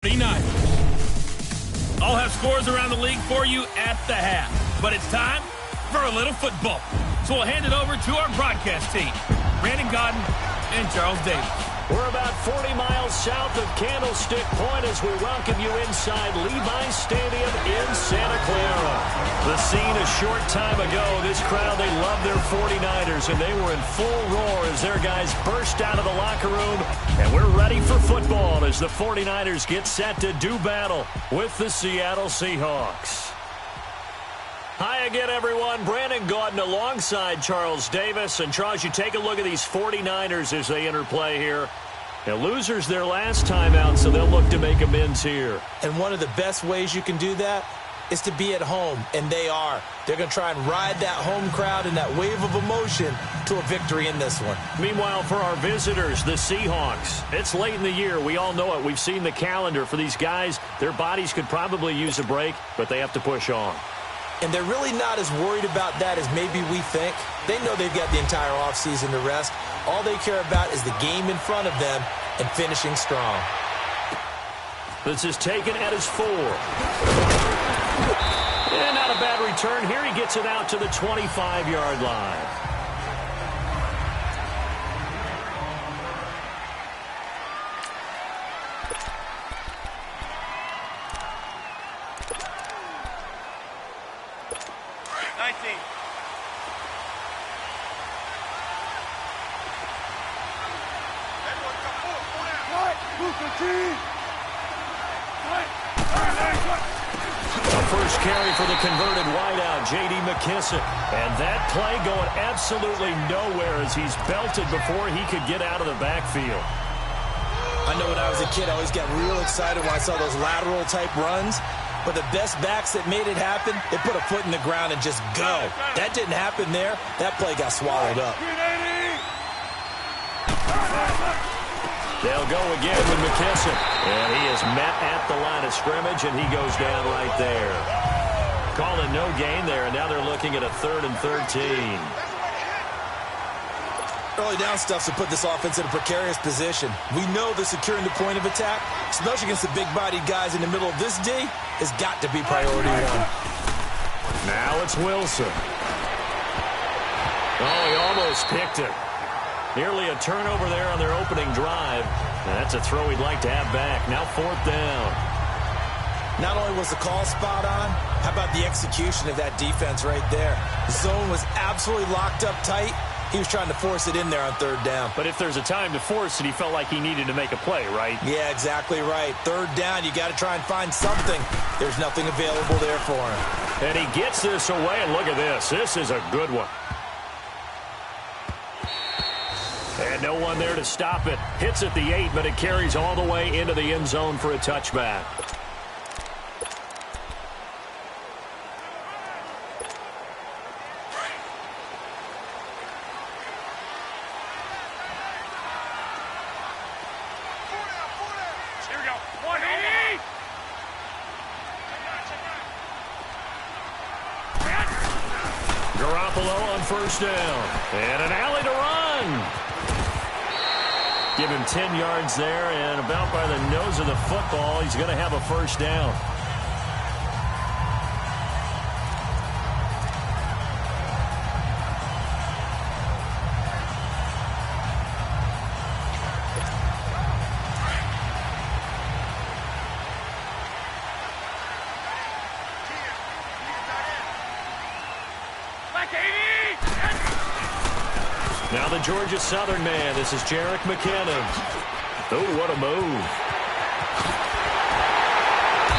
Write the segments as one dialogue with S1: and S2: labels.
S1: 49ers. I'll have scores around the league for you at the half. But it's time for a little football. So we'll hand it over to our broadcast team, Brandon Godden and Charles Davis.
S2: We're about 40 miles south of Candlestick Point as we welcome you inside Levi's Stadium in Santa Clara. The scene a short time ago, this crowd, they love their 49ers, and they were in full roar as their guys burst out of the locker room. And we're ready for football as the 49ers get set to do battle with the Seattle Seahawks. Hi again, everyone. Brandon Gaudin alongside Charles Davis. And, Charles, you take a look at these 49ers as they enter play here. Now, losers their last time out, so they'll look to make amends here.
S3: And one of the best ways you can do that is to be at home, and they are. They're going to try and ride that home crowd and that wave of emotion to a victory in this one.
S2: Meanwhile, for our visitors, the Seahawks, it's late in the year. We all know it. We've seen the calendar for these guys. Their bodies could probably use a break, but they have to push on.
S3: And they're really not as worried about that as maybe we think. They know they've got the entire offseason to rest. All they care about is the game in front of them and finishing strong.
S2: This is taken at his 4. And not a bad return. Here he gets it out to the 25-yard line. First carry for the converted wideout, J.D. McKissick. And that play going absolutely nowhere as he's belted before he could get out of the backfield.
S3: I know when I was a kid, I always got real excited when I saw those lateral-type runs. But the best backs that made it happen, they put a foot in the ground and just go. That didn't happen there. That play got swallowed up.
S2: They'll go again with McKissick. And he is met at the line of scrimmage, and he goes down right there. Calling no gain there, and now they're looking at a 3rd and 13.
S3: Early down stuff to put this offense in a precarious position. We know that securing the point of attack, especially against the big-bodied guys in the middle of this D, has got to be priority 1.
S2: Now it's Wilson. Oh, he almost picked it. Nearly a turnover there on their opening drive. And that's a throw he'd like to have back. Now 4th down.
S3: Not only was the call spot on, how about the execution of that defense right there? The zone was absolutely locked up tight. He was trying to force it in there on 3rd down.
S2: But if there's a time to force it, he felt like he needed to make a play, right?
S3: Yeah, exactly right. 3rd down, you got to try and find something. There's nothing available there for him.
S2: And he gets this away, and look at this. This is a good one. And no one there to stop it. Hits at the 8, but it carries all the way into the end zone for a touchback.
S1: Here we go. 180.
S2: Garoppolo on 1st down. And an alley to run. Give him 10 yards there, and about by the nose of the football, he's going to have a 1st down. Now the Georgia Southern man. This is Jerick McKinnon. Oh, what a move.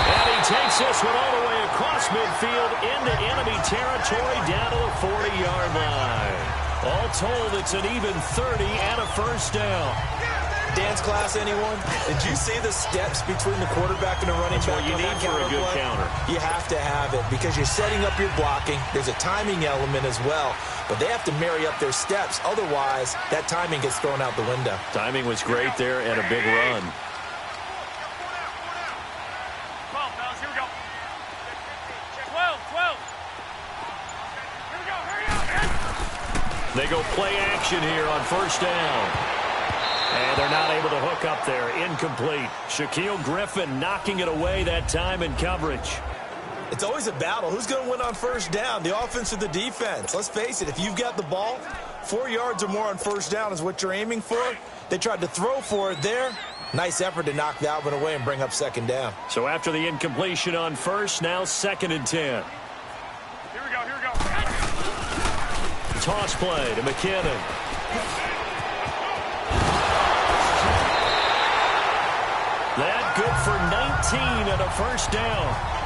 S2: And he takes this one all the way across midfield into enemy territory down to the 40-yard line. All told, it's an even 30 and a 1st down.
S3: Dance class, anyone? Did you see the steps between the quarterback and the running back?
S2: That's what you need for a good counter.
S3: You have to have it because you're setting up your blocking. There's a timing element as well, but they have to marry up their steps. Otherwise, that timing gets thrown out the window.
S2: Timing was great there and a big run. They go play action here on 1st down. And they're not able to hook up there. Incomplete. Shaquille Griffin knocking it away that time in coverage.
S3: It's always a battle. Who's going to win on first down, the offense or the defense? Let's face it, if you've got the ball, 4 yards or more on first down is what you're aiming for. They tried to throw for it there. Nice effort to knock that one away and bring up second down.
S2: So after the incompletion on first, now 2nd and 10.
S4: Here we go.
S2: Toss play to McKinnon. That good for 19 and a first down.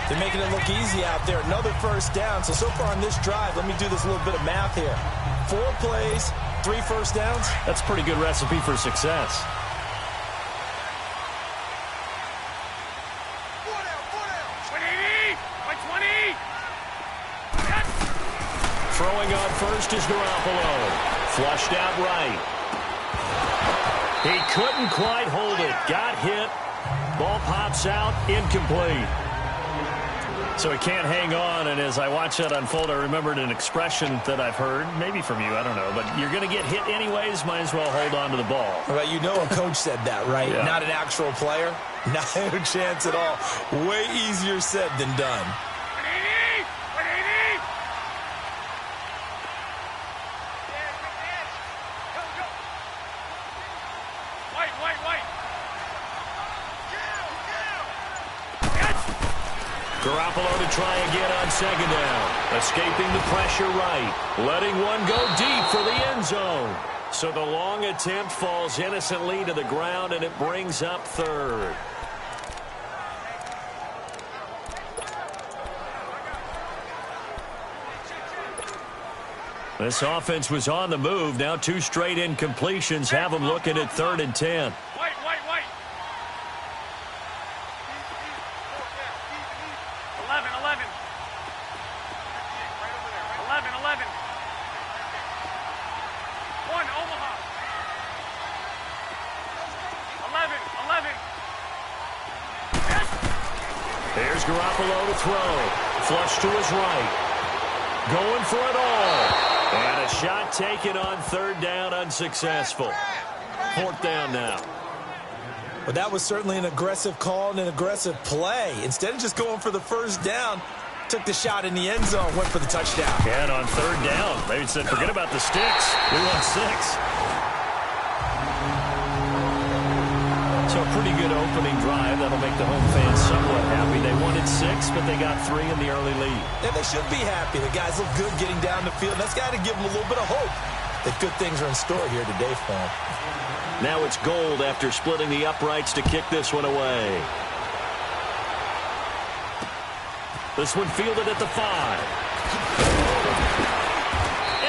S3: They're making it look easy out there. Another first down. So far on this drive, let me do this little bit of math here. 4 plays, 3 first downs.
S2: That's a pretty good recipe for success. Throwing on first is Garoppolo. Flushed out right. He couldn't quite hold it. Got hit. Ball pops out. Incomplete. So he can't hang on, and as I watch that unfold, I remembered an expression that I've heard, maybe from you, I don't know, but you're going to get hit anyways, might as well hold on to the ball.
S3: Well, you know a coach said that, right?
S2: Yeah. Not
S3: an actual player. Not a chance at all. Way easier said than done.
S2: Garoppolo to try again on second down. Escaping the pressure right. Letting one go deep for the end zone. So the long attempt falls innocently to the ground, and it brings up 3rd. This offense was on the move. Now 2 straight incompletions have them looking at 3rd and 10. There's Garoppolo to throw. Flush to his right. Going for it all. And a shot taken on 3rd down, unsuccessful. 4th down now.
S3: But that was certainly an aggressive call and an aggressive play. Instead of just going for the first down, took the shot in the end zone, went for the touchdown.
S2: And on 3rd down, they said, forget about the sticks. We want 6. So a pretty good opening drive. That'll make the home fans somewhat happy. They wanted 6, but they got 3 in the early lead.
S3: And they should be happy. The guys look good getting down the field. That's got to give them a little bit of hope that good things are in store here today for them.
S2: Now it's Gold after splitting the uprights to kick this one away. This one fielded at the 5.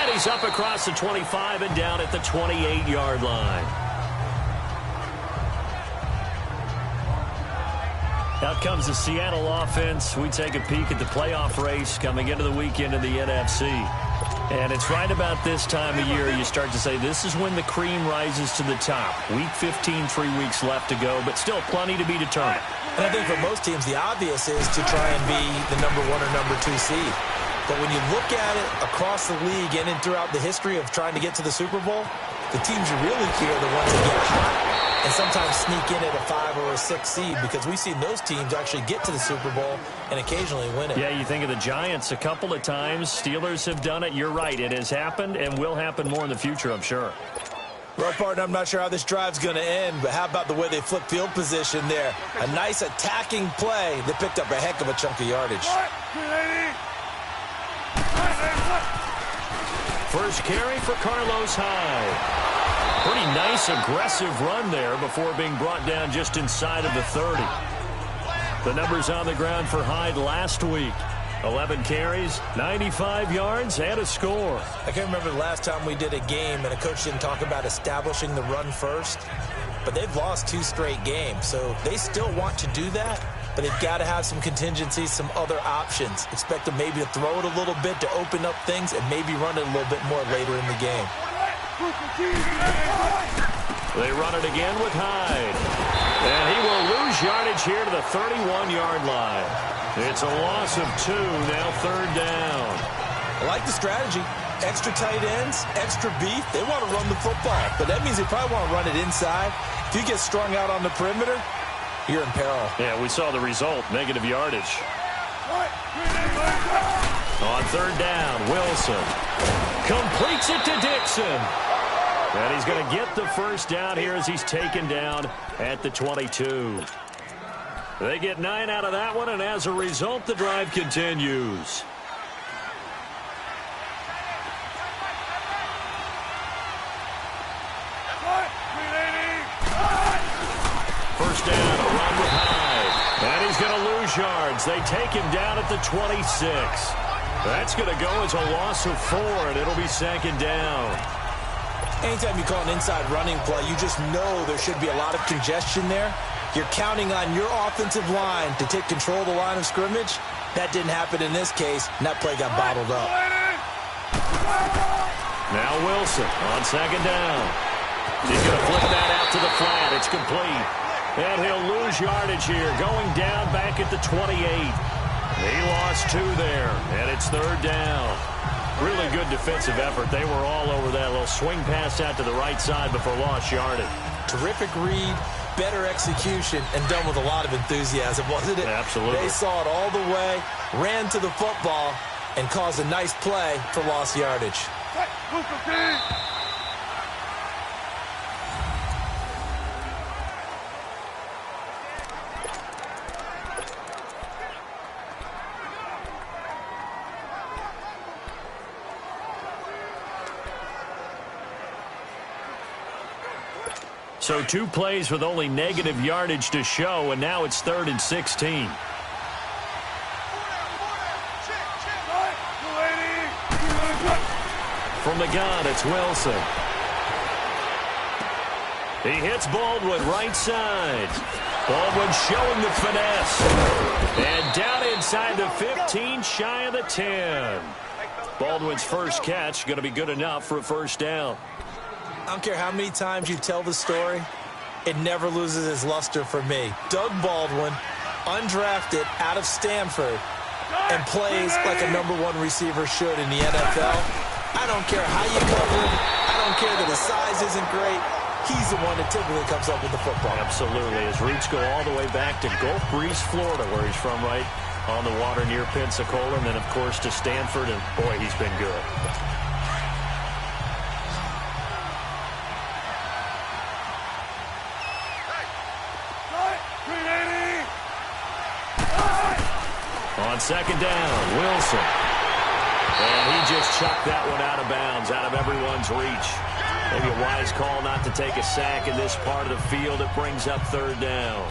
S2: And he's up across the 25 and down at the 28-yard line. Out comes the Seattle offense. We take a peek at the playoff race coming into the weekend in the NFC. And it's right about this time of year you start to say this is when the cream rises to the top. Week 15, 3 weeks left to go, but still plenty to be determined.
S3: And I think for most teams, the obvious is to try and be the number 1 or number 2 seed. But when you look at it across the league and throughout the history of trying to get to the Super Bowl, the teams you really fear are the ones that get hot and sometimes sneak in at a 5 or a 6 seed, because we've seen those teams actually get to the Super Bowl and occasionally win it.
S2: Yeah, you think of the Giants a couple of times. Steelers have done it. You're right. It has happened and will happen more in the future, I'm sure.
S3: Well, partner, I'm not sure how this drive's going to end, but how about the way they flip field position there? A nice attacking play. They picked up a heck of a chunk of yardage.
S2: First carry for Carlos Hyde. Pretty nice, aggressive run there before being brought down just inside of the 30. The numbers on the ground for Hyde last week. 11 carries, 95 yards, and a score.
S3: I can't remember the last time we did a game and a coach didn't talk about establishing the run first. But they've lost 2 straight games, so they still want to do that. But they've got to have some contingencies, some other options. Expect them maybe to throw it a little bit to open up things and maybe run it a little bit more later in the game.
S2: They run it again with Hyde. And he will lose yardage here to the 31-yard line. It's a loss of 2, now 3rd down.
S3: I like the strategy. extra tight ends, extra beef. They want to run the football, but that means they probably want to run it inside. If you get strung out on the perimeter, you're in peril.
S2: Yeah, we saw the result, negative yardage. On third down, Wilson completes it to Dixon. And he's going to get the first down here as he's taken down at the 22. They get 9 out of that one, and as a result, the drive continues. First down, a run with Hyde. And he's going to lose yards. They take him down at the 26. That's going to go as a loss of 4, and it'll be second down.
S3: Anytime you call an inside running play, you just know there should be a lot of congestion there. You're counting on your offensive line to take control of the line of scrimmage. That didn't happen in this case, and that play got bottled up.
S2: Now Wilson on second down. He's going to flip that out to the flat. It's complete. And he'll lose yardage here, going down back at the 28. He lost 2 there, and it's third down. Really good defensive effort. They were all over that little swing pass out to the right side before lost yardage.
S3: Terrific read, better execution, and done with a lot of enthusiasm, wasn't it?
S2: Absolutely.
S3: They saw it all the way, ran to the football, and caused a nice play for lost yardage.
S2: So 2 plays with only negative yardage to show, and now it's 3rd and 16. From the gun, it's Wilson. He hits Baldwin right side. Baldwin showing the finesse. And down inside the 15, shy of the 10. Baldwin's first catch going to be good enough for a first down.
S3: I don't care how many times you tell the story, it never loses its luster for me. Doug Baldwin, undrafted out of Stanford, and plays like a #1 receiver should in the NFL. I don't care how you cover him. I don't care that his size isn't great. He's the one that typically comes up with the football.
S2: Absolutely. His roots go all the way back to Gulf Breeze, Florida, where he's from, right on the water near Pensacola, and then, of course, to Stanford, and, boy, he's been good. On second down, Wilson. And he just chucked that one out of bounds, out of everyone's reach. Maybe a wise call not to take a sack in this part of the field. It brings up third down.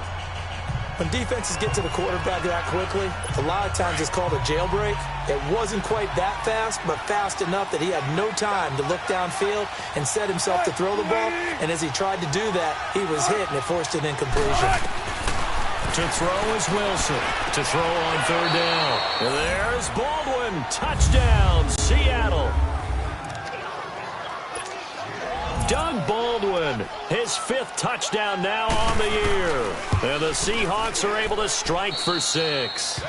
S3: When defenses get to the quarterback that quickly, a lot of times it's called a jailbreak. It wasn't quite that fast, but fast enough that he had no time to look downfield and set himself to throw the ball. And as he tried to do that, he was hit, and it forced an incompletion.
S2: To throw is Wilson. To throw on third down. There's Baldwin. Touchdown, Seattle. Doug Baldwin, his 5th touchdown now on the year. And the Seahawks are able to strike for 6.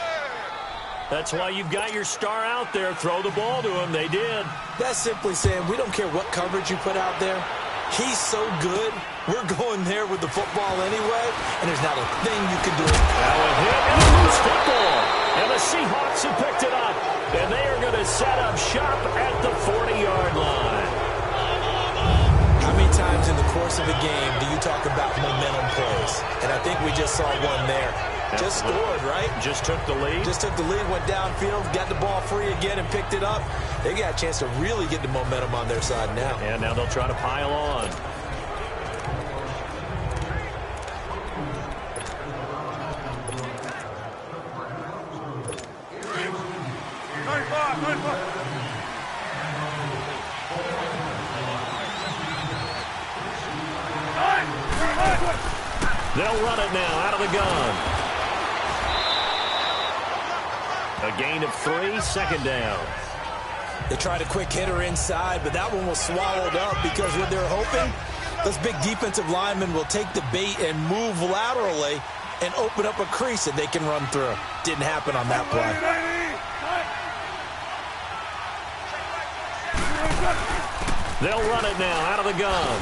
S2: That's why you've got your star out there. Throw the ball to him. They did.
S3: That's simply saying we don't care what coverage you put out there. He's so good, we're going there with the football anyway, and there's not a thing you can do.
S2: Now a hit and a loose football. And the Seahawks have picked it up. And they are going to set up shop at the 40-yard line.
S3: How many times in the course of a game do you talk about momentum plays? And I think we just saw one there. Just scored, right?
S2: Just took the lead.
S3: Just took the lead, went downfield, got the ball free again and picked it up. They got a chance to really get the momentum on their side now.
S2: And now they'll try to pile on. They'll run it now out of the gun. A gain of 3, second down.
S3: They tried a quick hitter inside, but that one was swallowed up because what they're hoping, those big defensive linemen will take the bait and move laterally and open up a crease that they can run through. Didn't happen on that play.
S2: They'll run it now out of the gun.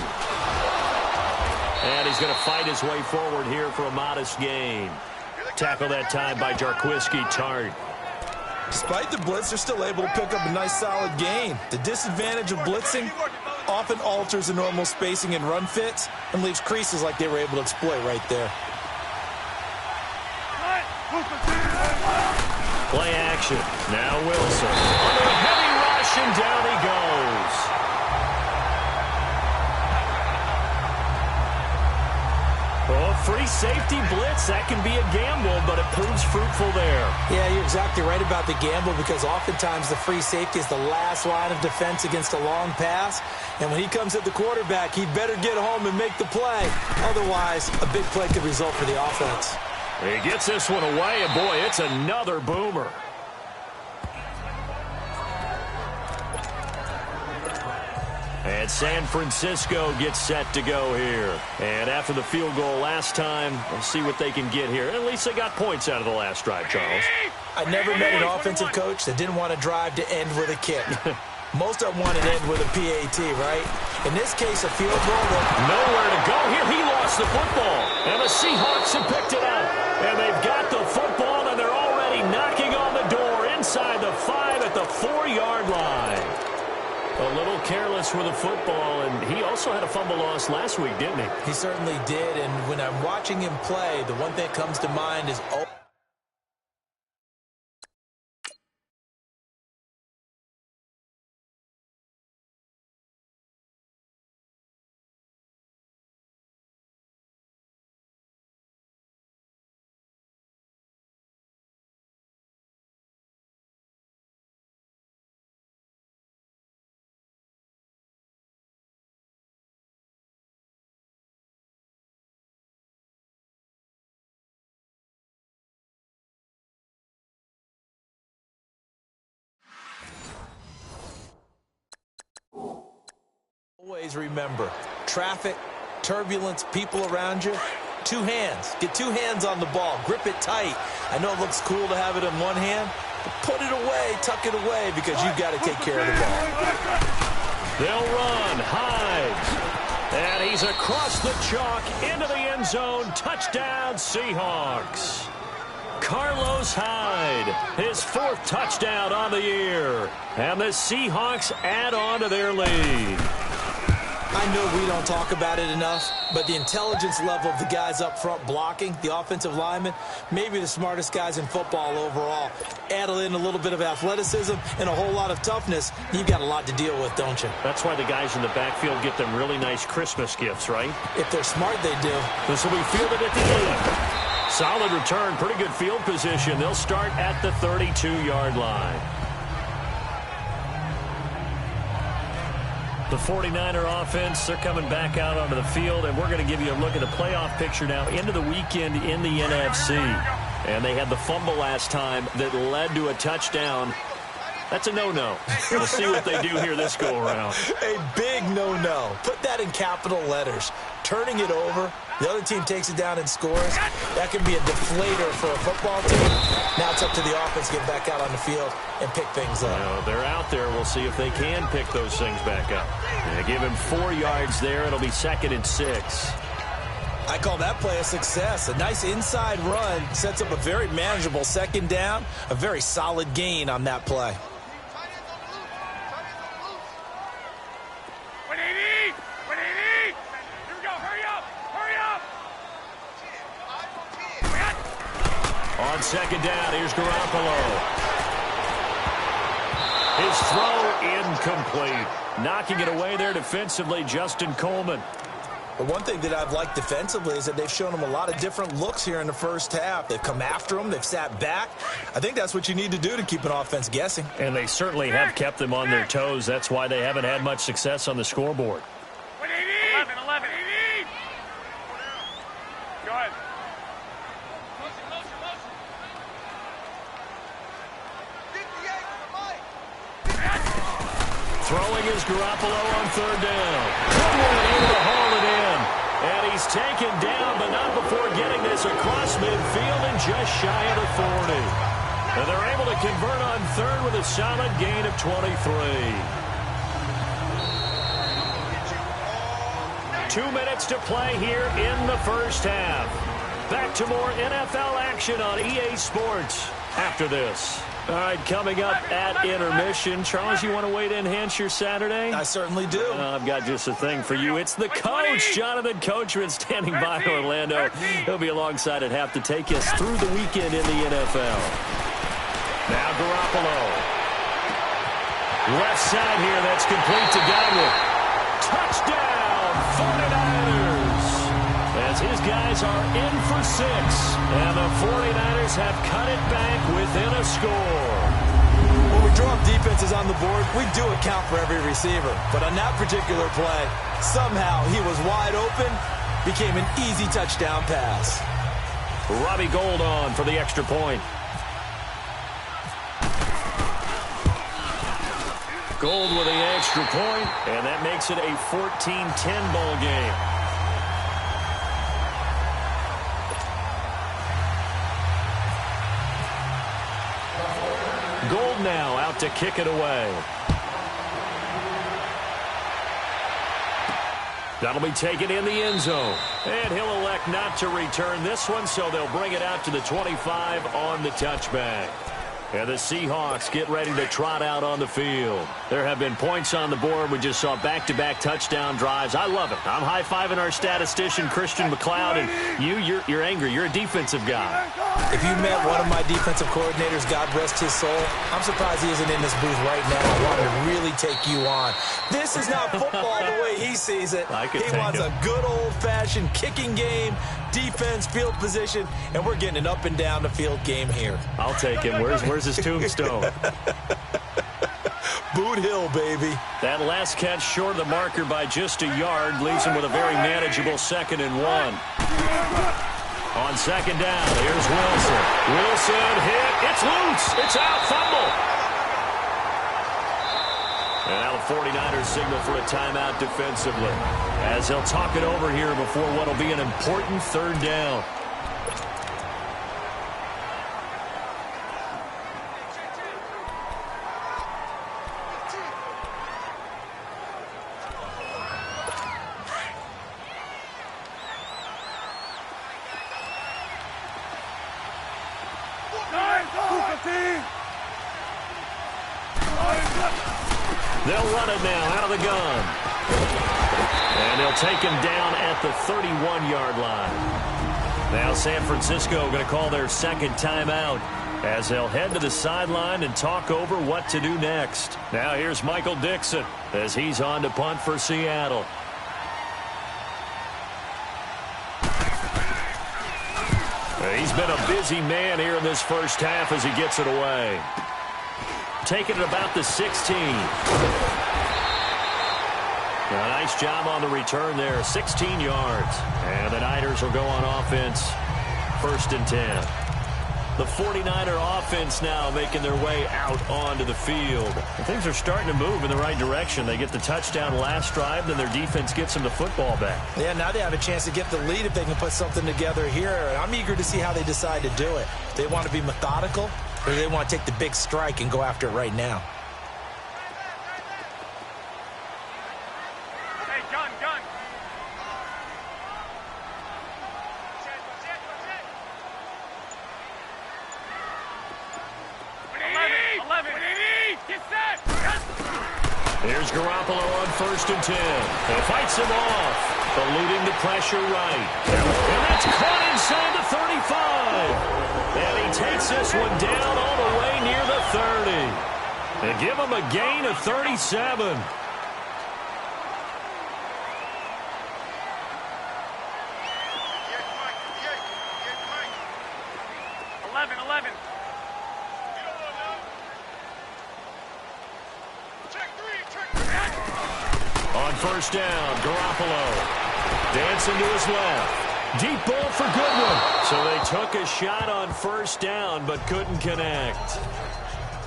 S2: And he's going to fight his way forward here for a modest gain. Tackle that time by Jarquiski Tart.
S3: Despite the blitz, they're still able to pick up a nice solid gain. The disadvantage of blitzing often alters the normal spacing and run fits and leaves creases like they were able to exploit right there.
S2: Play action. Now Wilson. Under a heavy rush, and down he goes. Oh, free safety blitz. That can be a gamble, but it proves fruitful there.
S3: Yeah, you're exactly right about the gamble because oftentimes the free safety is the last line of defense against a long pass. And when he comes at the quarterback, he'd better get home and make the play. Otherwise, a big play could result for the offense.
S2: He gets this one away, and boy, it's another boomer. And San Francisco gets set to go here. And after the field goal last time, we'll see what they can get here. At least they got points out of the last drive, Charles.
S3: I never met an offensive coach that didn't want to drive to end with a kick. Most of them want to end with a PAT, right? In this case, a field goal.
S2: Nowhere to go here. He lost the football. And the Seahawks have picked it up. And they've got the football, and they're already knocking on the door inside the 5 at the 4-yard line. A little careless with the football, and he also had a fumble loss last week, didn't he?
S3: He certainly did, and when I'm watching him play, the one thing that comes to mind is... Always remember, traffic, turbulence, people around you, 2 hands. Get 2 hands on the ball. Grip it tight. I know it looks cool to have it in one hand, but put it away, tuck it away, because you've got to take care of the ball.
S2: They'll run. Hyde. And he's across the chalk into the end zone. Touchdown, Seahawks. Carlos Hyde, his 4th touchdown on the year. And the Seahawks add on to their lead.
S3: I know we don't talk about it enough, but the intelligence level of the guys up front blocking, the offensive linemen, maybe the smartest guys in football overall. Add in a little bit of athleticism and a whole lot of toughness, you've got a lot to deal with, don't you?
S2: That's why the guys in the backfield get them really nice Christmas gifts, right?
S3: If they're smart, they do.
S2: This will be fielded at the 8. Solid return, pretty good field position. They'll start at the 32-yard line. The 49er offense, they're coming back out onto the field, and we're going to give you a look at the playoff picture now into the weekend in the NFC. And they had the fumble last time that led to a touchdown. That's a no-no. We'll see what they do here this go-around.
S3: A big no-no. Put that in capital letters. Turning it over, the other team takes it down and scores. That can be a deflator for a football team. Now it's up to the offense to get back out on the field and pick things up.
S2: Well, they're out there. We'll see if they can pick those things back up. They give him 4 yards there. It'll be 2nd and 6.
S3: I call that play a success. A nice inside run sets up a very manageable 2nd down. A very solid gain on that play.
S2: On 2nd down, here's Garoppolo. His throw incomplete. Knocking it away there defensively, Justin Coleman.
S3: But one thing that I've liked defensively is that they've shown him a lot of different looks here in the first half. They've come after him. They've sat back. I think that's what you need to do to keep an offense guessing.
S2: And they certainly have kept them on their toes. That's why they haven't had much success on the scoreboard.
S4: 11. Go ahead.
S2: Throwing is Garoppolo on 3rd down. Good one, able to haul it in. And he's taken down, but not before getting this across midfield and just shy of the 40. And they're able to convert on 3rd with a solid gain of 23. 2 minutes to play here in the first half. Back to more NFL action on EA Sports after this. All right, coming up at intermission. Charles, you want to wait to enhance your Saturday?
S3: I certainly do.
S2: I've got just a thing for you. It's the coach, Jonathan Coachman, standing by in Orlando. He'll be alongside at half to take us through the weekend in the NFL. Now Garoppolo. Left side here, that's complete to Godwin. Touchdown, 49ers. As his guys are in for 6. And the 49ers have cut it back within a score.
S3: When we draw up defenses on the board, we do account for every receiver. But on that particular play, somehow he was wide open, became an easy touchdown pass.
S2: Robbie Gould on for the extra point. Gould with the extra point, and that makes it a 14-10 ball game. Gould now out to kick it away. That'll be taken in the end zone. And he'll elect not to return this one, so they'll bring it out to the 25 on the touchback. And the Seahawks get ready to trot out on the field. There have been points on the board. We just saw back-to-back touchdown drives. I love it. I'm high-fiving our statistician, Christian McLeod, and you're angry. You're a defensive guy.
S3: If you met one of my defensive coordinators, God rest his soul, I'm surprised he isn't in this booth right now. I want to really take you on. This is not football the way he sees it. He wants a good old-fashioned kicking game, defense, field position, and we're getting an up-and-down-the-field game here.
S2: I'll take him. Where's his tombstone?
S3: Boot Hill, baby.
S2: That last catch short of the marker by just a yard leaves him with a very manageable 2nd and 1. On second down, here's Wilson. Wilson hit. It's loose. It's out. Fumble. And now the 49ers signal for a timeout defensively, as they'll talk it over here before what will be an important 3rd down. They'll run it now out of the gun. And they'll take him down at the 31-yard line. Now San Francisco going to call their 2nd timeout as they'll head to the sideline and talk over what to do next. Now here's Michael Dixon as he's on to punt for Seattle. He's been a busy man here in this first half as he gets it away. Taking it about the 16. A nice job on the return there, 16 yards. And the Niners will go on offense, 1st and 10. The 49er offense now making their way out onto the field. And things are starting to move in the right direction. They get the touchdown last drive, then their defense gets them the football back. Yeah, now they have a chance to get the lead if they can put something together here. I'm eager to see how they decide to do it. They want to be methodical, or they want to take the big strike and go after it right now.
S4: Hey, gun. 11. Get set.
S2: Here's Garoppolo on 1st and 10. He fights him off, eluding the pressure right. And that's caught inside the 35. And he takes this one down all the way near the 30. And give him a gain of 37.
S4: 11.
S2: On 1st down, Garoppolo dancing to his left. Deep ball for Goodwin. So they took a shot on 1st down, but couldn't connect.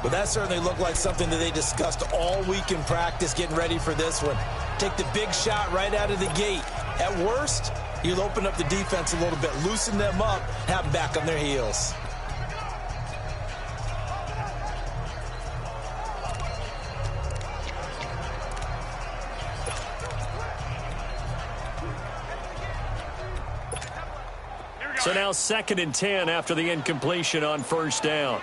S3: But that certainly looked like something that they discussed all week in practice, getting ready for this one. Take the big shot right out of the gate. At worst, you'll open up the defense a little bit, loosen them up, have them back on their heels.
S2: So now 2nd and 10 after the incompletion on first down.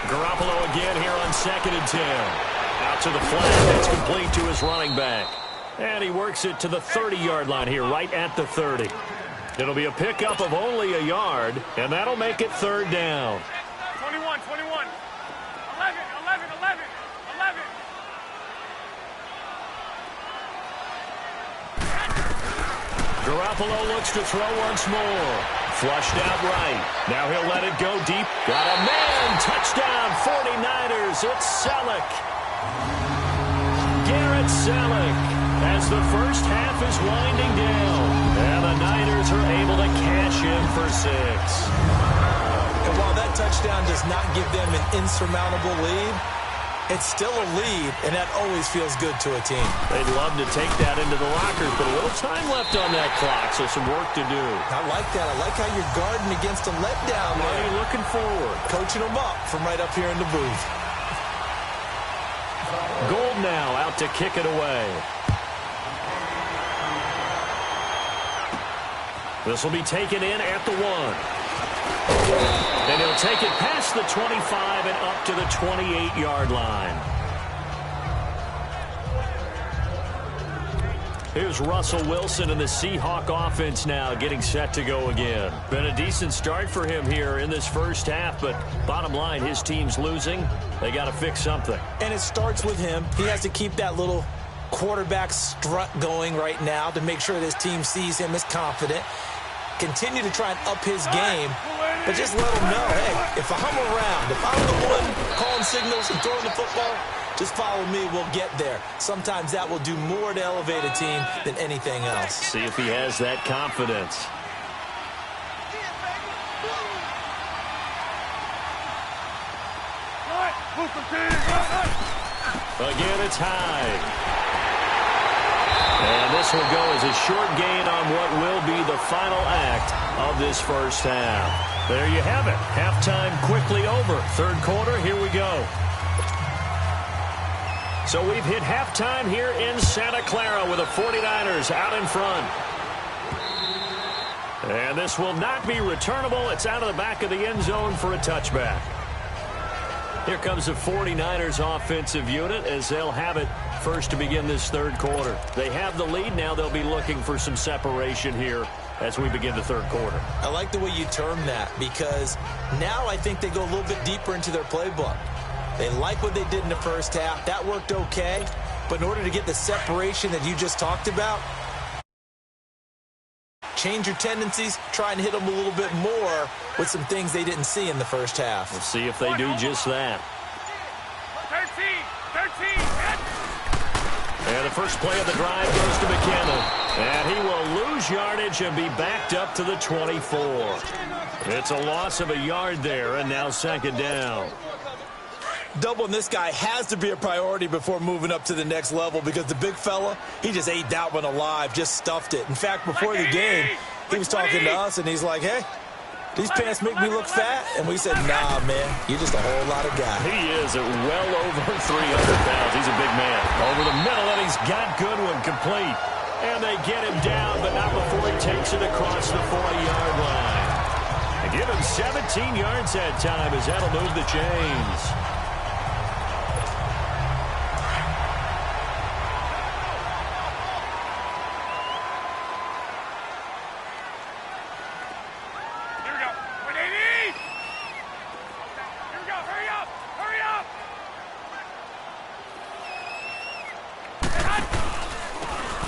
S2: Garoppolo again here on 2nd and 10. Out to the flat. It's complete to his running back. And he works it to the 30-yard line here, right at the 30. It'll be a pickup of only a yard, and that'll make it 3rd down.
S4: 21, 21. 11, 11, 11, 11.
S2: Garoppolo looks to throw once more. Flushed out right. Now he'll let it go deep. Got a man. Touchdown, 49ers. It's Selleck. Garrett Selleck. As the first half is winding down. And the Niners are able to cash in for 6.
S3: And while that touchdown does not give them an insurmountable lead, it's still a lead, and that always feels good to a team.
S2: They'd love to take that into the lockers, but a little time left on that clock, so some work to do.
S3: I like that. I like how you're guarding against a letdown.
S2: What are you looking forward?
S3: Coaching them up from right up here in the booth.
S2: Gold now out to kick it away. This will be taken in at the 1. And he'll take it past the 25 and up to the 28-yard line. Here's Russell Wilson and the Seahawk offense now getting set to go again. Been a decent start for him here in this first half, but bottom line, his team's losing. They got to fix something.
S3: And it starts with him. He has to keep that little quarterback strut going right now to make sure this team sees him as confident. Continue to try and up his game, but just let him know, hey, if I'm around, if I'm the one calling signals and throwing the football, just follow me, we'll get there. Sometimes that will do more to elevate a team than anything else.
S2: See if he has that confidence. Again, it's high. And this will go as a short gain on what will be the final act of this first half. There you have it. Halftime quickly over. 3rd quarter, here we go. So we've hit halftime here in Santa Clara with the 49ers out in front. And this will not be returnable. It's out of the back of the end zone for a touchback. Here comes the 49ers offensive unit as they'll have it first to begin this 3rd quarter. They have the lead. Now they'll be looking for some separation here as we begin the 3rd quarter.
S3: I like the way you term that because now I think they go a little bit deeper into their playbook. They like what they did in the first half. That worked okay. But in order to get the separation that you just talked about, change your tendencies, try and hit them a little bit more with some things they didn't see in the first half.
S2: We'll see if they do just that.
S4: 13.
S2: And the first play of the drive goes to McKinnon. And he will lose yardage and be backed up to the 24. It's a loss of a yard there, and now 2nd down.
S3: Doubling this guy has to be a priority before moving up to the next level because the big fella, he just ate that one alive, just stuffed it. In fact, before the game, he was talking to us, and he's like, hey, these pants make me look fat. And we said, nah, man, you're just a whole lot of guy.
S2: He is at well over 300 pounds. He's a big man. Over the middle, and he's got Goodwin complete. And they get him down, but not before he takes it across the 40-yard line. They give him 17 yards that time as that'll move the chains.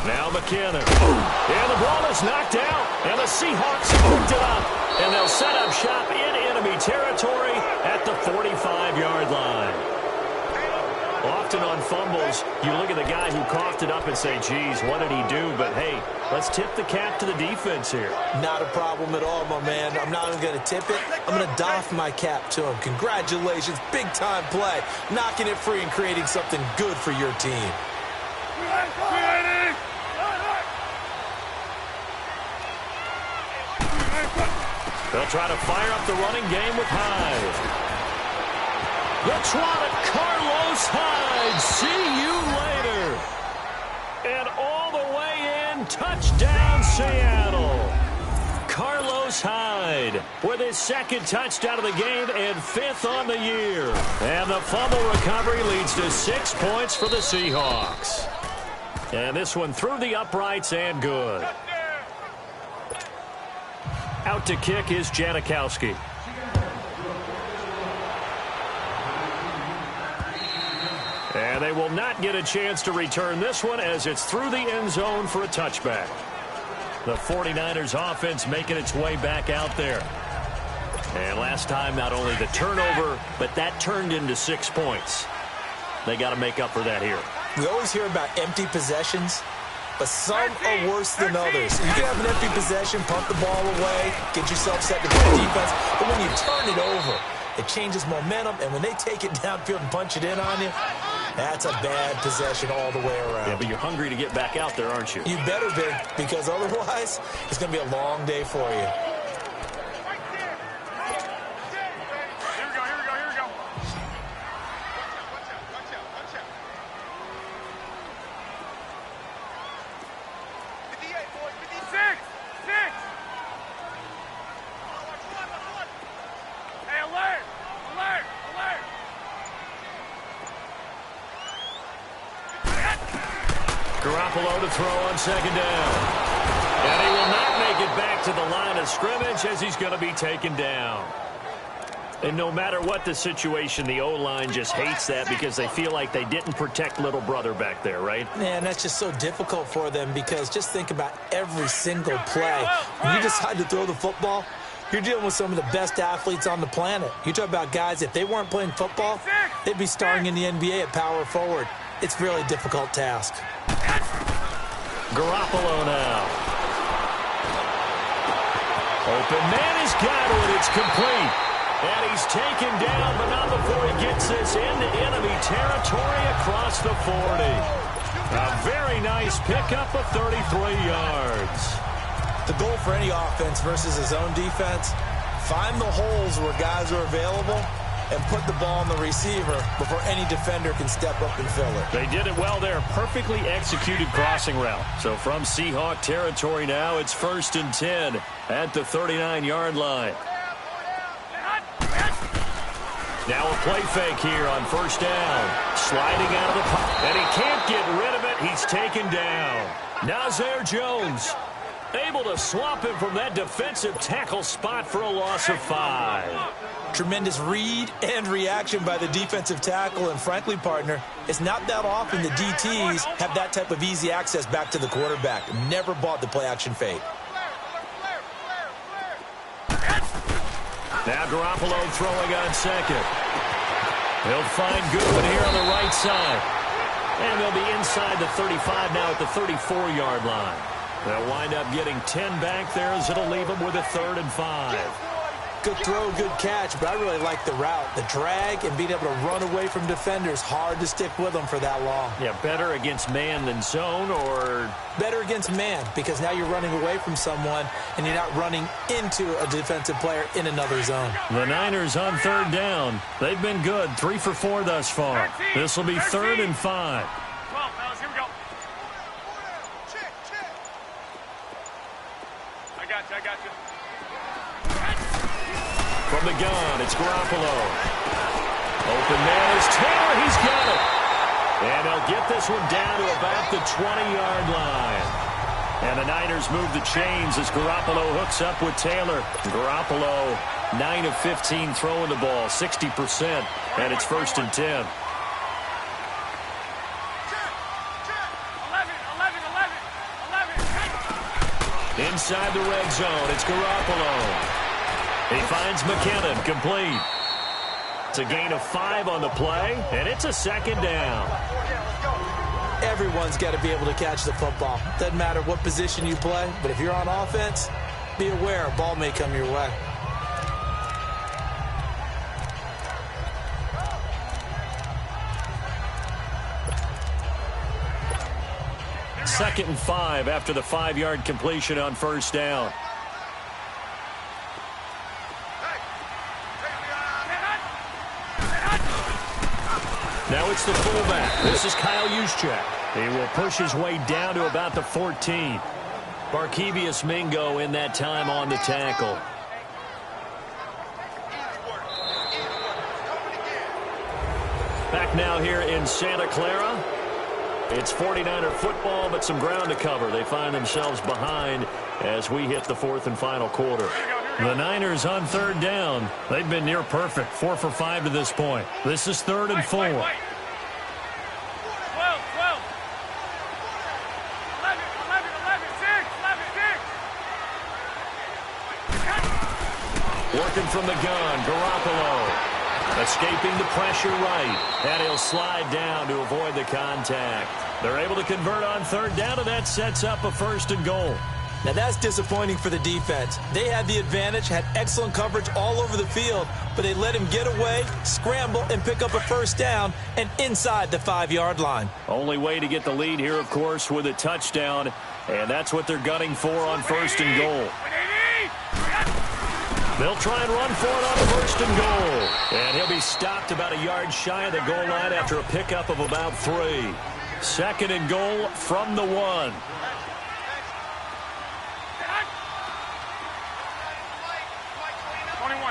S2: Now McKinnon. And the ball is knocked out. And the Seahawks picked it up. And they'll set up shop in enemy territory at the 45-yard line. Often on fumbles, you look at the guy who coughed it up and say, geez, what did he do? But, hey, let's tip the cap to the defense here.
S3: Not a problem at all, my man. I'm not even going to tip it. I'm going to doff my cap to him. Congratulations. Big-time play. Knocking it free and creating something good for your team.
S2: They'll try to fire up the running game with Hyde. The trot at Carlos Hyde. See you later. And all the way in, touchdown Seattle. Carlos Hyde with his second touchdown of the game and 5th on the year. And the fumble recovery leads to 6 points for the Seahawks. And this one through the uprights and good. Out to kick is Janikowski. And they will not get a chance to return this one as it's through the end zone for a touchback. The 49ers offense making its way back out there. And last time, not only the turnover, but that turned into 6 points. They got to make up for that here.
S3: We always hear about empty possessions, but some are worse than others. You can have an empty possession, pump the ball away, get yourself set to play defense, but when you turn it over, it changes momentum, and when they take it downfield and punch it in on you, that's a bad possession all the way around.
S2: Yeah, but you're hungry to get back out there, aren't you?
S3: You better be, because otherwise, it's going to be a long day for you.
S2: Garoppolo to throw on second down. And he will not make it back to the line of scrimmage as he's going to be taken down. And no matter what the situation, the O-line just hates that because they feel like they didn't protect little brother back there, right?
S3: Man, that's just so difficult for them because just think about every single play. When you decide to throw the football, you're dealing with some of the best athletes on the planet. You talk about guys, if they weren't playing football, they'd be starring in the NBA at power forward. It's a really difficult task.
S2: Garoppolo now. Open man has got it. It's complete. And he's taken down, but not before he gets this into enemy territory across the 40. A very nice pickup of 33 yards.
S3: The goal for any offense versus his own defense, find the holes where guys are available and put the ball on the receiver before any defender can step up and fill it.
S2: They did it well there. Perfectly executed crossing route. So from Seahawk territory now, it's 1st and 10 at the 39-yard line. Now a play fake here on 1st down. Sliding out of the pocket. And he can't get rid of it. He's taken down. Nazir Jones able to swap him from that defensive tackle spot for a loss of 5.
S3: Tremendous read and reaction by the defensive tackle, and frankly, partner, it's not that often the DTs have that type of easy access back to the quarterback. Never bought the play-action fake.
S2: Now Garoppolo throwing on second. He'll find Goodwin here on the right side. And they'll be inside the 35 now at the 34-yard line. They'll wind up getting 10 back there as it'll leave them with a 3rd and 5.
S3: Good throw, good catch, but I really like the route. The drag and being able to run away from defenders, hard to stick with them for that long.
S2: Yeah, better against man than zone, or
S3: better against man, because now you're running away from someone and you're not running into a defensive player in another zone.
S2: The Niners on 3rd down. They've been good, 3 for 4 thus far. This will be 3rd and 5.
S4: 12, fellas, here we go. I got you.
S2: From the gun, it's Garoppolo. Open man is Taylor. He's got it. And they'll get this one down to about the 20-yard line. And the Niners move the chains as Garoppolo hooks up with Taylor. Garoppolo, 9 of 15 throwing the ball, 60%. And it's 1st and 10.
S4: 11.
S2: Inside the red zone, it's Garoppolo. He finds McKinnon, complete. It's a gain of 5 on the play, and it's a 2nd down.
S3: Everyone's got to be able to catch the football. Doesn't matter what position you play, but if you're on offense, be aware a ball may come your way.
S2: Second and 5 after the 5-yard completion on 1st down. Now it's the fullback. This is Kyle Juszczyk. He will push his way down to about the 14. Barkevius Mingo in that time on the tackle. Back now here in Santa Clara. It's 49er football, but some ground to cover. They find themselves behind as we hit the fourth and final quarter. The Niners on third down. They've been near perfect, 4 for 5 to this point. This is 3rd and 4.
S4: 12, 12. 11, 6, 11, 6.
S2: Working from the gun, Garoppolo. Escaping the pressure right, and he'll slide down to avoid the contact. They're able to convert on third down, and that sets up a 1st and goal.
S3: Now that's disappointing for the defense. They had the advantage, had excellent coverage all over the field, but they let him get away, scramble, and pick up a 1st down, and inside the 5-yard line.
S2: Only way to get the lead here, of course, with a touchdown, and that's what they're gunning for on 1st and goal. They'll try and run for it on 1st and goal. And he'll be stopped about a yard shy of the goal line after a pickup of about 3. 2nd and goal from the 1.
S4: 21,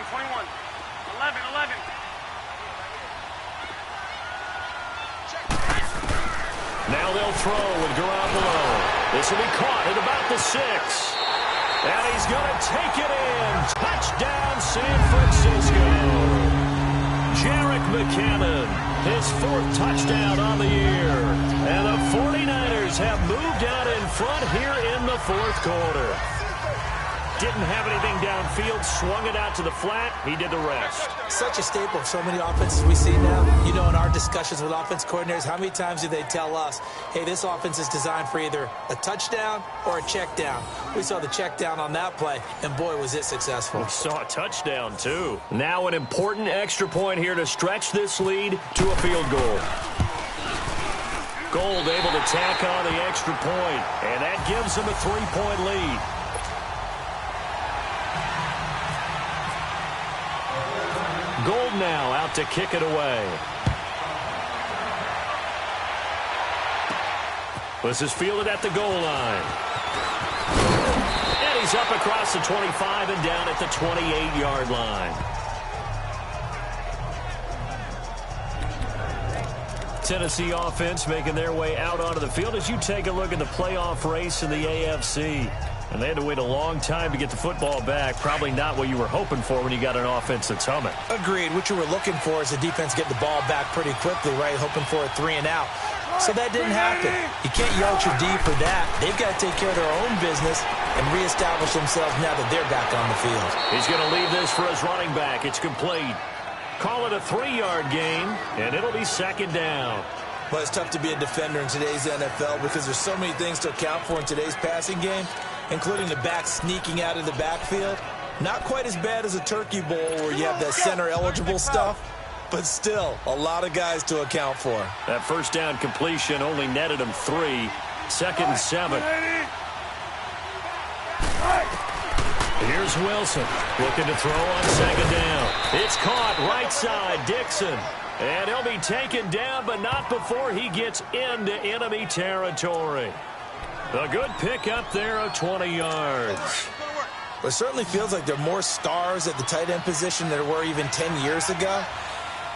S4: 21. 11, 11.
S2: Now they'll throw with Garoppolo. This will be caught at about the 6. And he's going to take it in. Touchdown, San Francisco. Jarek McCammon, his 4th touchdown on the year. And the 49ers have moved out in front here in the 4th quarter. Didn't have anything downfield, swung it out to the flat. He did the rest.
S3: Such a staple of so many offenses we see now. You know, in our discussions with offense coordinators, how many times do they tell us, hey, this offense is designed for either a touchdown or a check down. We saw the check down on that play, and boy, was it successful.
S2: We saw a touchdown, too. Now an important extra point here to stretch this lead to a field goal. Gold able to tack on the extra point, and that gives them a 3-point lead. Gold now out to kick it away. This is fielded at the goal line. And he's up across the 25 and down at the 28-yard line. Tennessee offense making their way out onto the field as you take a look at the playoff race in the AFC. And they had to wait a long time to get the football back. Probably not what you were hoping for when you got an offense that's humming.
S3: Agreed. What you were looking for is the defense get the ball back pretty quickly, right? Hoping for a 3 and out. So that didn't happen. You can't yell at your D for that. They've got to take care of their own business and reestablish themselves now that they're back on the field.
S2: He's going to leave this for his running back. It's complete. Call it a 3-yard gain, and it'll be 2nd down.
S3: Well, it's tough to be a defender in today's NFL because there's so many things to account for in today's passing game, including the back sneaking out of the backfield. Not quite as bad as a turkey bowl where you have that center-eligible stuff, but still a lot of guys to account for.
S2: That 1st down completion only netted him 3. 2nd and 7. Here's Wilson looking to throw on 2nd down. It's caught right side, Dixon. And he'll be taken down, but not before he gets into enemy territory. A good pick up there of 20 yards.
S3: Well, it certainly feels like there are more stars at the tight end position than there were even 10 years ago.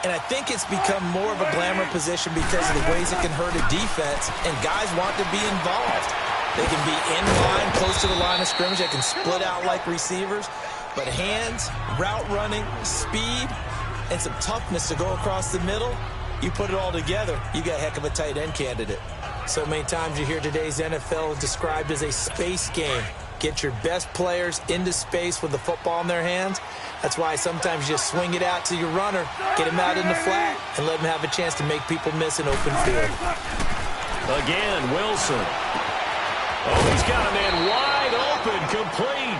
S3: And I think it's become more of a glamour position because of the ways it can hurt a defense, and guys want to be involved. They can be in line, close to the line of scrimmage. They can split out like receivers. But hands, route running, speed, and some toughness to go across the middle, you put it all together, you got a heck of a tight end candidate. So many times you hear today's NFL described as a space game. Get your best players into space with the football in their hands. That's why sometimes you just swing it out to your runner, get him out in the flat, and let him have a chance to make people miss an open field.
S2: Again, Wilson. Oh, he's got a man wide open, complete.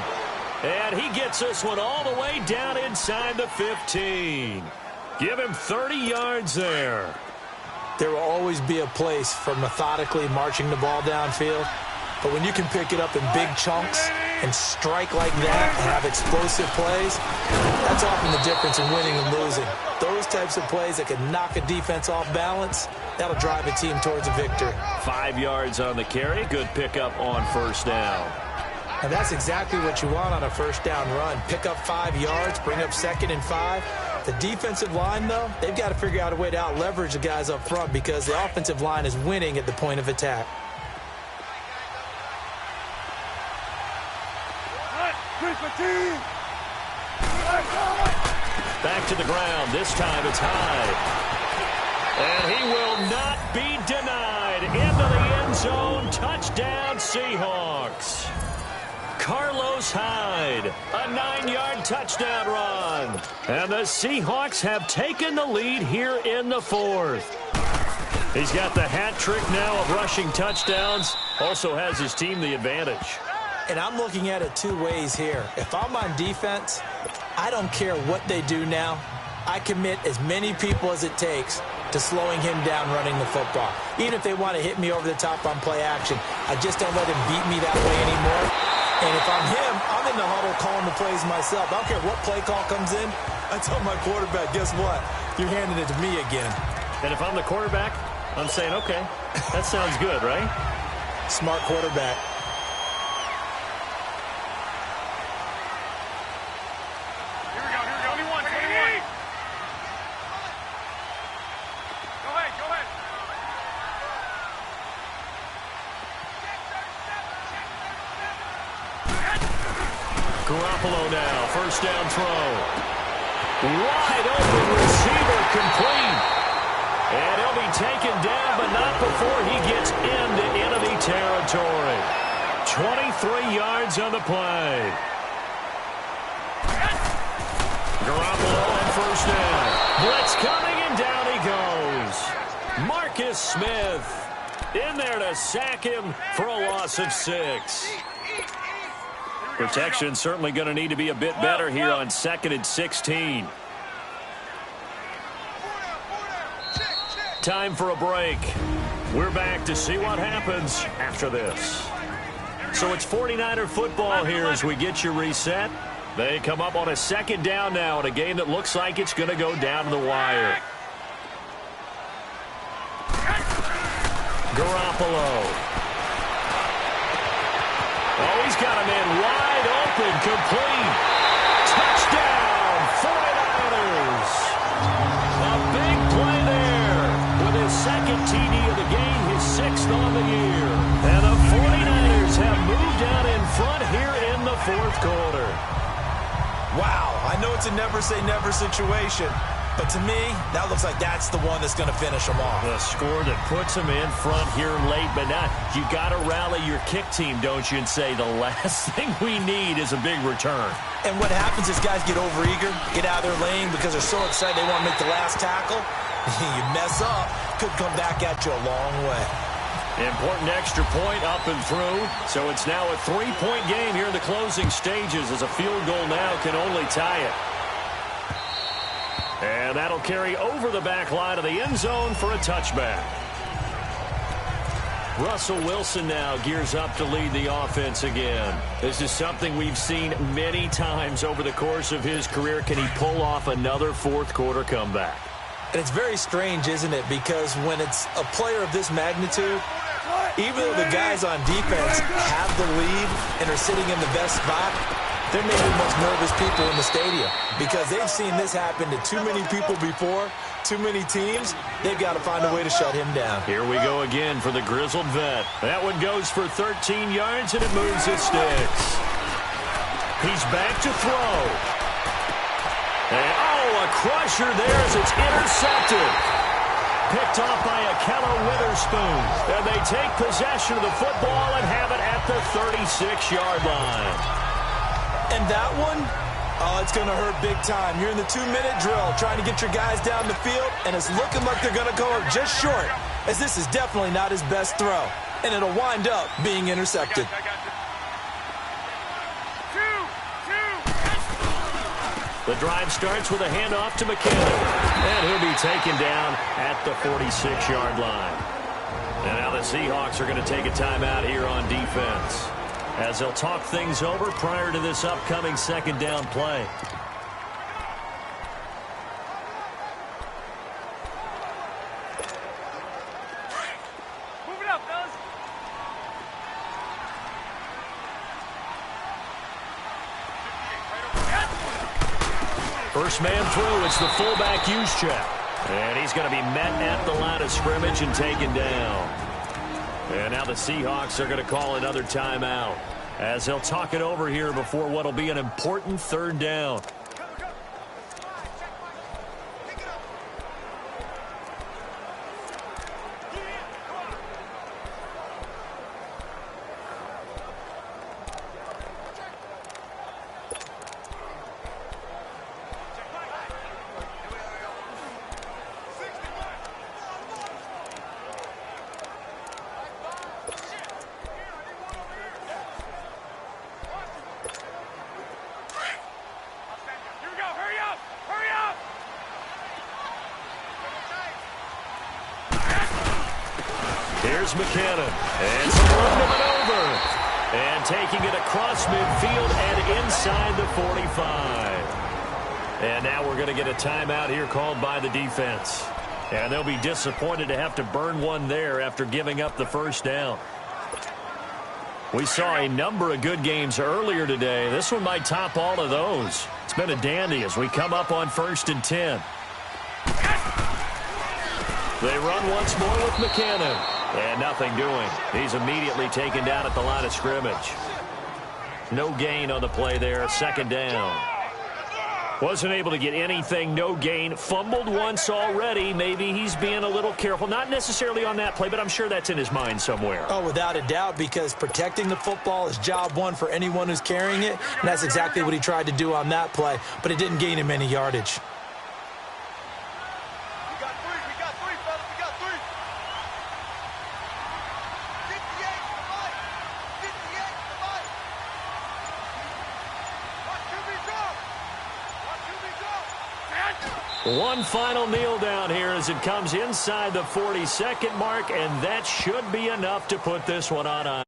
S2: And he gets this one all the way down inside the 15. Give him 30 yards there.
S3: There will always be a place for methodically marching the ball downfield, But when you can pick it up in big chunks and strike like that and have explosive plays, that's often the difference in winning and losing. Those types of plays that can knock a defense off balance, that'll drive a team towards a victory.
S2: 5 yards on the carry. Good pickup on first down.
S3: And that's exactly what you want on a first down run. Pick up 5 yards, bring up 2nd and 5. The defensive line, though, they've got to figure out a way to out-leverage the guys up front because the offensive line is winning at the point of attack.
S2: Back to the ground. This time it's Hyde. And he will not be denied. Into the end zone. Touchdown, Seahawks. Carlos Hyde, a 9-yard touchdown run. And the Seahawks have taken the lead here in the 4th. He's got the hat trick now of rushing touchdowns. Also has his team the advantage.
S3: And I'm looking at it 2 ways here. If I'm on defense, I don't care what they do now. I commit as many people as it takes to slowing him down running the football. Even if they want to hit me over the top on play action, I just don't let him beat me that way anymore. And if I'm him, I'm in the huddle calling the plays myself. I don't care what play call comes in. I tell my quarterback, guess what? You're handing it to me again.
S2: And if I'm the quarterback, I'm saying, okay, that sounds good, right?
S3: Smart quarterback.
S2: Garoppolo now, first down throw. Wide open receiver complete. And he'll be taken down, but not before he gets into enemy territory. 23 yards on the play. Garoppolo on first down. Blitz coming, and down he goes. Marcus Smith in there to sack him for a loss of 6. Protection certainly going to need to be a bit better here on 2nd and 16. Time for a break. We're back to see what happens after this. So it's 49er football here as we get you reset. They come up on a 2nd down now in a game that looks like it's going to go down to the wire. Garoppolo. Oh, he's got a man wide open, complete. Touchdown, 49ers. A big play there with his 2nd TD of the game, his 6th on the year. And the 49ers have moved out in front here in the 4th quarter.
S3: Wow, I know it's a never-say-never situation. But to me, that looks like that's the one that's going to finish them off.
S2: The score that puts them in front here late, but now you got to rally your kick team, don't you, and say the last thing we need is a big return.
S3: And what happens is guys get overeager, get out of their lane because they're so excited they want to make the last tackle. You mess up, could come back at you a long way.
S2: Important extra point up and through. So it's now a 3-point game here in the closing stages as a field goal now can only tie it. And that'll carry over the back line of the end zone for a touchback. Russell Wilson now gears up to lead the offense again. This is something we've seen many times over the course of his career. Can he pull off another 4th quarter comeback?
S3: And it's very strange, isn't it? Because when it's a player of this magnitude, even though the guys on defense have the lead and are sitting in the best spot, they're maybe the most nervous people in the stadium because they've seen this happen to too many people before, too many teams. They've got to find a way to shut him down.
S2: Here we go again for the grizzled vet. That one goes for 13 yards, and it moves his sticks. He's back to throw. And, oh, a crusher there as it's intercepted. Picked off by Akello Witherspoon. And they take possession of the football and have it at the 36-yard line.
S3: And that one, oh, it's going to hurt big time. You're in the 2-minute drill trying to get your guys down the field, and it's looking like they're going to go just short, as this is definitely not his best throw, and it'll wind up being intercepted.
S2: The drive starts with a handoff to McKinnon, and he'll be taken down at the 46-yard line. And now the Seahawks are going to take a timeout here on defense. as they'll talk things over prior to this upcoming second down play.
S4: Move it up, fellas.
S2: First man through, it's the fullback use check. And he's going to be met at the line of scrimmage and taken down. And now the Seahawks are going to call another timeout as they'll talk it over here before what will be an important third down. Here's McKinnon, and some room to maneuver. And taking it across midfield and inside the 45. And now we're going to get a timeout here called by the defense. And they'll be disappointed to have to burn one there after giving up the first down. We saw a number of good games earlier today. This one might top all of those. It's been a dandy as we come up on 1st and 10. They run once more with McKinnon. And nothing doing. He's immediately taken down at the line of scrimmage. No gain on the play there. Second down. Wasn't able to get anything. No gain. Fumbled once already. Maybe he's being a little careful. Not necessarily on that play, but I'm sure that's in his mind somewhere.
S3: Oh, without a doubt, because protecting the football is job one for anyone who's carrying it. And that's exactly what he tried to do on that play. But it didn't gain him any yardage.
S2: One final kneel down here as it comes inside the 40-second mark, and that should be enough to put this one on.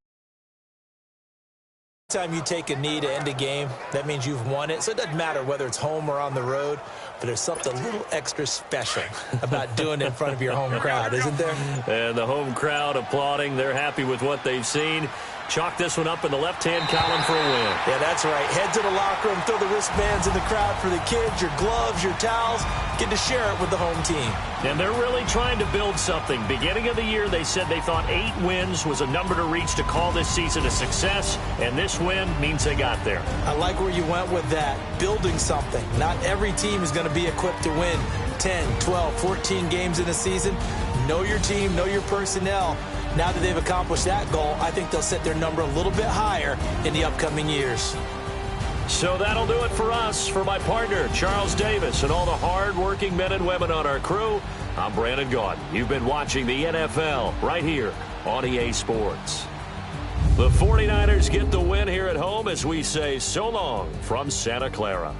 S3: Time you take a knee to end a game, that means you've won it. So it doesn't matter whether it's home or on the road, but there's something a little extra special about doing it in front of your home crowd, isn't there?
S2: And the home crowd applauding. They're happy with what they've seen. Chalk this one up in the left-hand column for a win.
S3: Yeah, that's right. Head to the locker room, throw the wristbands in the crowd for the kids, your gloves, your towels. Get to share it with the home team.
S2: And they're really trying to build something. Beginning of the year, they said they thought 8 wins was a number to reach to call this season a success, and this win means they got there.
S3: I like where you went with that. Building something. Not every team is going to be equipped to win 10, 12, 14 games in a season. Know your team, know your personnel. Now that they've accomplished that goal, I think they'll set their number a little bit higher in the upcoming years.
S2: So that'll do it for us. For my partner, Charles Davis, and all the hard-working men and women on our crew, I'm Brandon Gaudin. You've been watching the NFL right here on EA Sports. The 49ers get the win here at home as we say so long from Santa Clara.